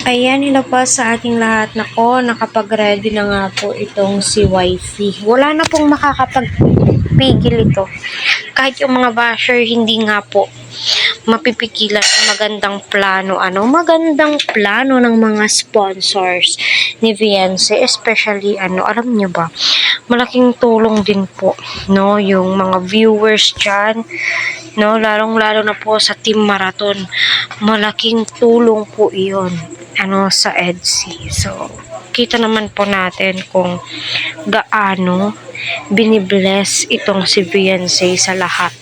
Ayan, hello po sa ating lahat. Nako, nakapag-ready na nga po itong si Wifey. Wala na pong makakapagpigil ito. Kahit yung mga basher, hindi nga po mapipigilan ang magandang plano ng mga sponsors ni Viance. Especially, alam nyo ba, malaking tulong din po, no, yung mga viewers dyan, no, lalong-lalo na po sa Team Marathon. Malaking tulong po iyon sa EDSI. So, kita naman po natin kung gaano binibless itong si Viance sa lahat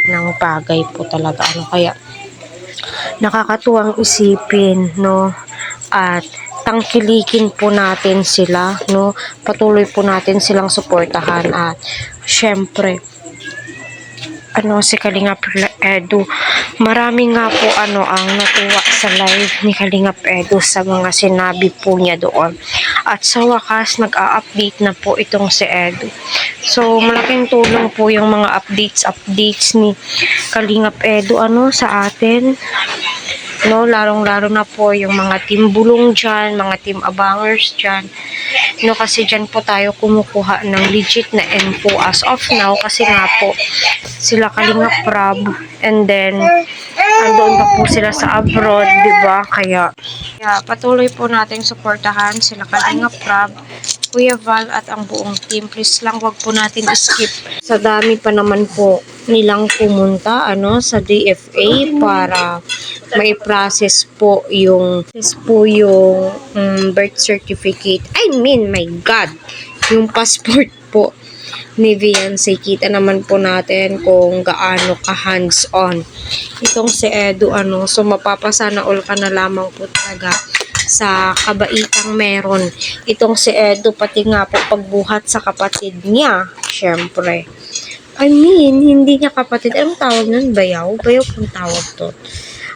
ng bagay po talaga. Kaya nakakatuwang isipin, no, at tangkilikin po natin sila, no, patuloy po natin silang suportahan at syempre si Kalingap Edu. Marami nga po ang natuwa sa live ni Kalingap Edu sa mga sinabi po niya doon. At sa wakas, nag-a-update na po itong si Edu. So, malaking tulong po yung mga updates ni Kalingap Edu sa atin. No, larong-laro na po yung mga team bulong dyan, mga team abangers dyan. No, kasi dyan po tayo kumukuha ng legit na info as of now kasi nga po sila Kalingap Rab and then andoon pa po sila sa abroad, diba? Kaya patuloy po nating suportahan sila Kalingap Rab, Kuya Val at ang buong team. Please lang wag po natin skip. Sa dami pa naman po nilang pumunta sa DFA para may process po yung birth certificate. My God, yung passport po ni Viance. Kita naman po natin kung gaano ka hands-on itong si Edu. So mapapasana all ka na lamang po talaga sa kabaitang meron itong si Edu, pati nga po pagbuhat sa kapatid niya. Syempre, hindi niya kapatid. Anong tawag nun? Bayaw pong tawag to.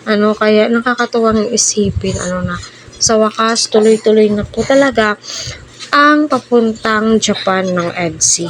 Kaya nakakatuwang isipin, na sa wakas, tuloy-tuloy na po talaga ang papuntang Japan ng EDSI.